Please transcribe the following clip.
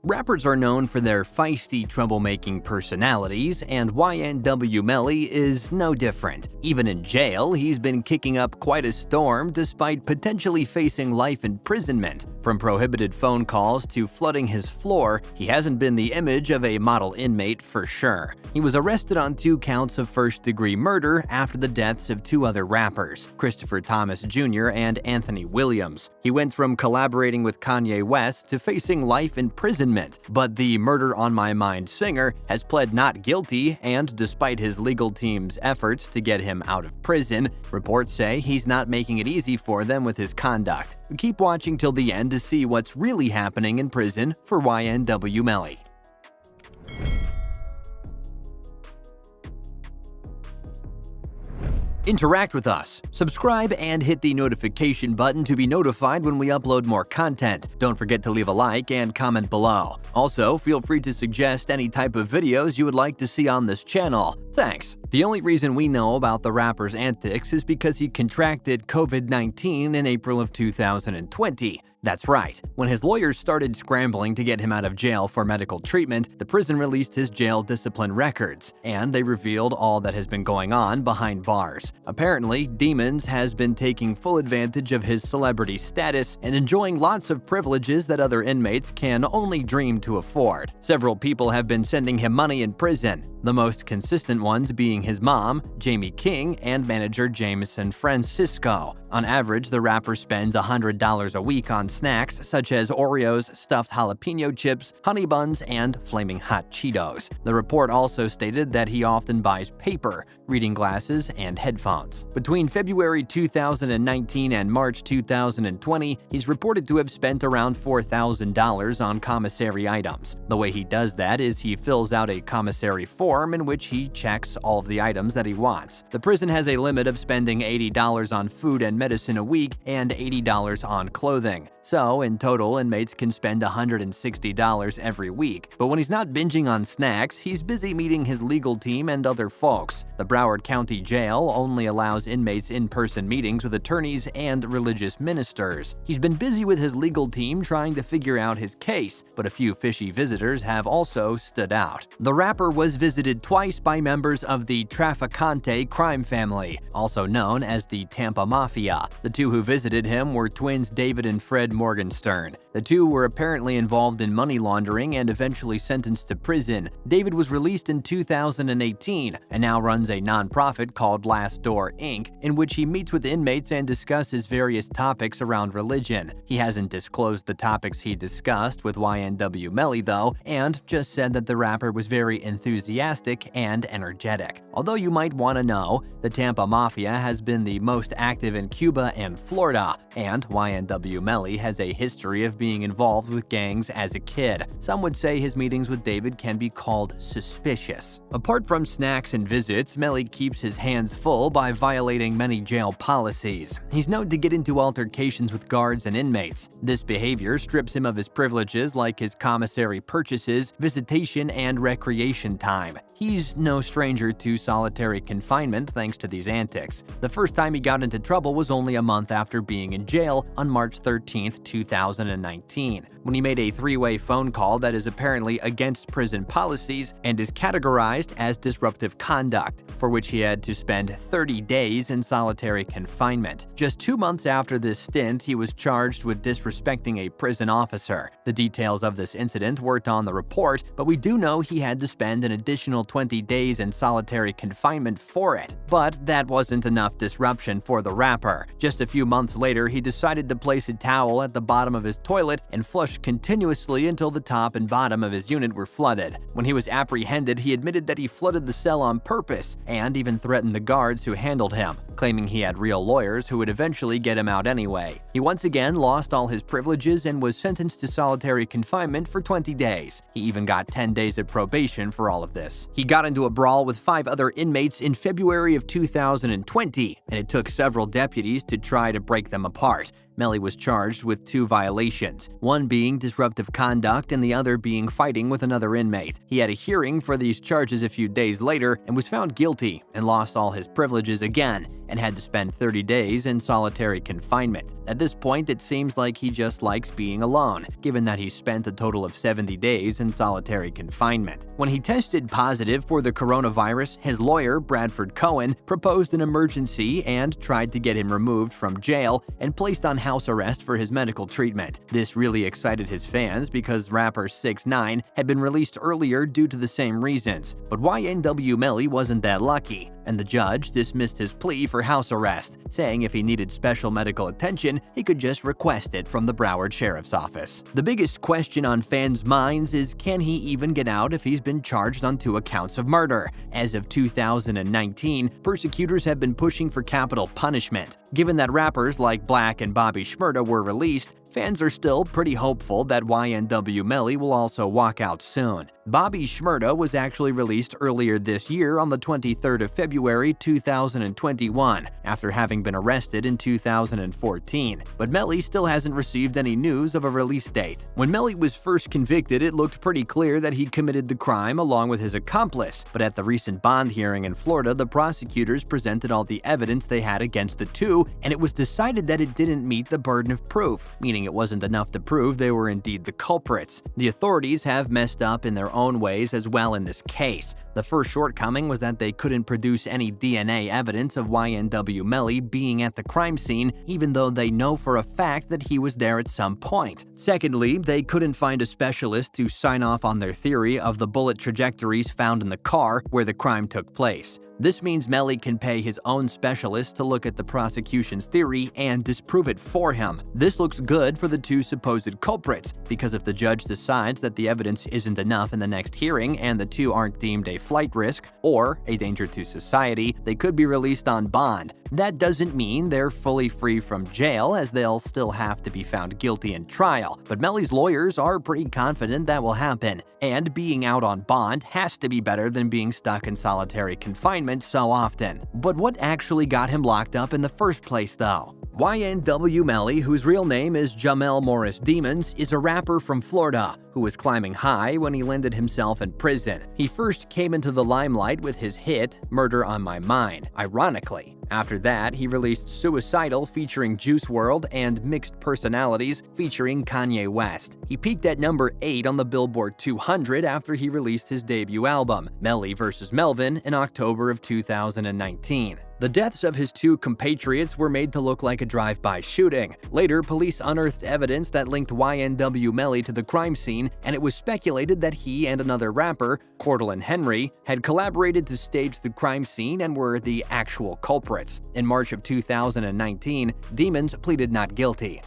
Rappers are known for their feisty, troublemaking personalities, and YNW Melly is no different. Even in jail, he's been kicking up quite a storm despite potentially facing life imprisonment. From prohibited phone calls to flooding his floor, he hasn't been the image of a model inmate for sure. He was arrested on 2 counts of first-degree murder after the deaths of 2 other rappers, Christopher Thomas Jr. and Anthony Williams. He went from collaborating with Kanye West to facing life imprisonment. But the Murder on My Mind singer has pled not guilty, and despite his legal team's efforts to get him out of prison, reports say he's not making it easy for them with his conduct. Keep watching till the end to see what's really happening in prison for YNW Melly. Interact with us. Subscribe and hit the notification button to be notified when we upload more content. Don't forget to leave a like and comment below. Also, feel free to suggest any type of videos you would like to see on this channel. Thanks. The only reason we know about the rapper's antics is because he contracted COVID-19 in April of 2020. That's right. When his lawyers started scrambling to get him out of jail for medical treatment, the prison released his jail discipline records, and they revealed all that has been going on behind bars. Apparently, Demons has been taking full advantage of his celebrity status and enjoying lots of privileges that other inmates can only dream to afford. Several people have been sending him money in prison, the most consistent ones being his mom, Jamie King, and manager Jameson Francisco. On average, the rapper spends $100 a week on snacks such as Oreos, stuffed jalapeno chips, honey buns, and flaming hot Cheetos. The report also stated that he often buys paper, reading glasses, and headphones. Between February 2019 and March 2020, he's reported to have spent around $4,000 on commissary items. The way he does that is he fills out a commissary form in which he checks all of the items that he wants. The prison has a limit of spending $80 on food and medicine a week and $80 on clothing. So, in total, inmates can spend $160 every week. But when he's not binging on snacks, he's busy meeting his legal team and other folks. The Broward County Jail only allows inmates in-person meetings with attorneys and religious ministers. He's been busy with his legal team trying to figure out his case, but a few fishy visitors have also stood out. The rapper was visited twice by members of the Trafficante crime family, also known as the Tampa Mafia. The 2 who visited him were twins David and Fred Morgenstern. The 2 were apparently involved in money laundering and eventually sentenced to prison. David was released in 2018 and now runs a nonprofit called Last Door Inc., in which he meets with inmates and discusses various topics around religion. He hasn't disclosed the topics he discussed with YNW Melly though, and just said that the rapper was very enthusiastic and energetic. Although you might want to know, the Tampa Mafia has been the most active in Cuba and Florida, and YNW Melly has a history of being involved with gangs as a kid. Some would say his meetings with David can be called suspicious. Apart from snacks and visits, Melly keeps his hands full by violating many jail policies. He's known to get into altercations with guards and inmates. This behavior strips him of his privileges like his commissary purchases, visitation, and recreation time. He's no stranger to solitary confinement thanks to these antics. The first time he got into trouble was only a month after being in jail on March 13, 2019, when he made a 3-way phone call that is apparently against prison policies and is categorized as disruptive conduct, for which he had to spend 30 days in solitary confinement. Just 2 months after this stint, he was charged with disrespecting a prison officer. The details of this incident weren't on the report, but we do know he had to spend an additional 20 days in solitary confinement for it. But that wasn't enough disruption for the rapper. Just a few months later, he decided to place a towel at the bottom of his toilet and flush continuously until the top and bottom of his unit were flooded. When he was apprehended, he admitted that he flooded the cell on purpose and even threatened the guards who handled him, claiming he had real lawyers who would eventually get him out anyway. He once again lost all his privileges and was sentenced to solitary confinement for 20 days. He even got 10 days of probation for all of this. He got into a brawl with 5 other inmates in February of 2020, and it took several deputies to try to break them apart. Melly was charged with 2 violations, one being disruptive conduct and the other being fighting with another inmate. He had a hearing for these charges a few days later and was found guilty and lost all his privileges again, and had to spend 30 days in solitary confinement. At this point, it seems like he just likes being alone, given that he spent a total of 70 days in solitary confinement. When he tested positive for the coronavirus, his lawyer, Bradford Cohen, proposed an emergency and tried to get him removed from jail and placed on house arrest for his medical treatment. This really excited his fans because rapper 6ix9ine had been released earlier due to the same reasons. But YNW Melly wasn't that lucky, and the judge dismissed his plea for house arrest, saying if he needed special medical attention, he could just request it from the Broward Sheriff's Office. The biggest question on fans' minds is, can he even get out if he's been charged on 2 counts of murder? As of 2019, prosecutors have been pushing for capital punishment. Given that rappers like Black and Bobby Shmurda were released, fans are still pretty hopeful that YNW Melly will also walk out soon. Bobby Shmurda was actually released earlier this year on the 23rd of February 2021, after having been arrested in 2014, but Melly still hasn't received any news of a release date. When Melly was first convicted, it looked pretty clear that he committed the crime along with his accomplice, but at the recent bond hearing in Florida, the prosecutors presented all the evidence they had against the two, and it was decided that it didn't meet the burden of proof, meaning it wasn't enough to prove they were indeed the culprits. The authorities have messed up in their own ways as well in this case. The first shortcoming was that they couldn't produce any DNA evidence of YNW Melly being at the crime scene, even though they know for a fact that he was there at some point. Secondly, they couldn't find a specialist to sign off on their theory of the bullet trajectories found in the car where the crime took place. This means Melly can pay his own specialist to look at the prosecution's theory and disprove it for him. This looks good for the two supposed culprits, because if the judge decides that the evidence isn't enough in the next hearing and the two aren't deemed a flight risk or a danger to society, they could be released on bond. That doesn't mean they're fully free from jail, as they'll still have to be found guilty in trial, but Melly's lawyers are pretty confident that will happen, and being out on bond has to be better than being stuck in solitary confinement so often. But what actually got him locked up in the first place, though? YNW Melly, whose real name is Jamel Morris Demons, is a rapper from Florida who was climbing high when he landed himself in prison. He first came into the limelight with his hit, Murder on My Mind, ironically. After that, he released Suicidal featuring Juice WRLD and Mixed Personalities featuring Kanye West. He peaked at number 8 on the Billboard 200 after he released his debut album, Melly vs. Melvin, in October of 2019. The deaths of his two compatriots were made to look like a drive-by shooting. Later, police unearthed evidence that linked YNW Melly to the crime scene, and it was speculated that he and another rapper, Cortland Henry, had collaborated to stage the crime scene and were the actual culprits. In March of 2019, Demons pleaded not guilty.